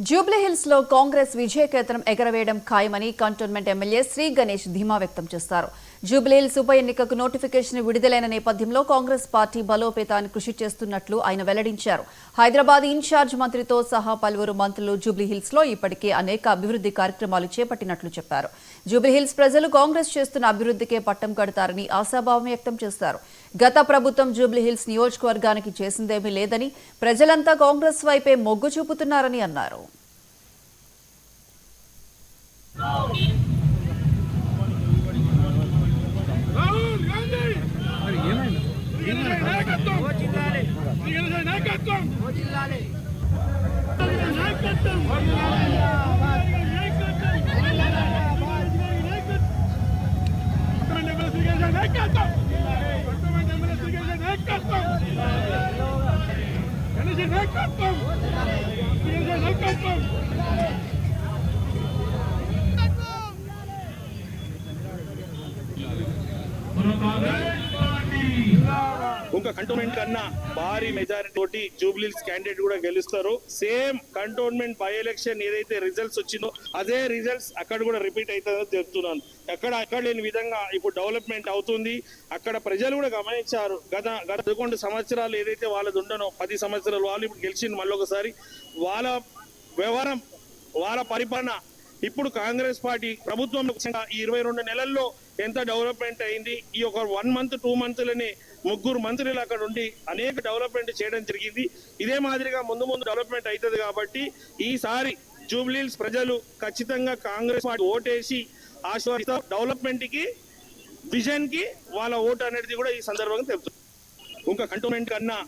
జూబ్లీహిల్స్ లో కాంగ్రెస్ విజయకేతనం ఎగరవేయడం ఖాయమని cantonment MLA Shri Ganesh ధీమా వ్యక్తం చేశారు. జూబ్లీహిల్స్ ఉప ఎన్నికకు నోటిఫికేషన్ విడుదలైన నేపథ్యంలో కాంగ్రెస్ పార్టీ బలోపేతానికి కృషి చేస్తున్నట్లు ఆయన వెల్లడించారు. హైదరాబాద్ ఇన్ఛార్జ్ మంత్రితో సహా పలువురు మంత్రులు జూబ్లీహిల్స్ లో ఇప్పటికే అనేక అభివృద్ధి కార్యక్రమాలు చేపట్టినట్లు చెప్పారు. జూబ్లీహిల్స్ ప్రజలు కాంగ్రెస్ చేస్తున్న అభివృద్ధికే పట్టం కడతారని ఆశాభావం వ్యక్తం చేశారు. గత ప్రభుత్వం జూబ్లీహిల్స్ నియోజకవర్గానికి చేసిందేమీ లేదని, ప్రజలంతా కాంగ్రెస్ వైపే మొగ్గు చూపుతున్నారని అన్నారు. ఇంకా కంటోన్మెంట్ కన్నా భారీ మెజారిటీ తోటి జూబ్లీహిల్స్ క్యాండిడేట్ కూడా గెలుస్తారు. సేమ్ కంటోన్మెంట్ బై ఎలక్షన్ ఏదైతే రిజల్ట్స్ వచ్చిందో అదే రిజల్ట్స్ అక్కడ కూడా రిపీట్ అవుతుందో చెప్తున్నాను. అక్కడ లేని విధంగా ఇప్పుడు డెవలప్మెంట్ అవుతుంది. అక్కడ ప్రజలు కూడా గమనించారు. గత 11 సంవత్సరాలు ఏదైతే వాళ్ళది ఉండనో 10 సంవత్సరాలు వాళ్ళు ఇప్పుడు గెలిచింది. మళ్ళీ ఒకసారి వాళ్ళ వ్యవహారం, వాళ్ళ పరిపాలన ఇప్పుడు కాంగ్రెస్ పార్టీ ప్రభుత్వం ఈ 22 నెలల్లో ఎంత డెవలప్మెంట్ అయింది. ఈ ఒక 1 మంత్ 2 మంత్లని 3 మంత్రులు అక్కడ ఉండి అనేక డెవలప్మెంట్ చేయడం జరిగింది. ఇదే మాదిరిగా ముందు డెవలప్మెంట్ అవుతుంది. కాబట్టి ఈసారి జూబ్లీహిల్స్ ప్రజలు ఖచ్చితంగా కాంగ్రెస్ పార్టీ ఓటేసి ఆశీర్వదిస్తారు. డెవలప్మెంట్ కి, విజన్ కి వాళ్ళ ఓటు అనేది కూడా ఈ సందర్భంగా తెలుపుతుంది. ఇంకా కంటోన్మెంట్ కన్నా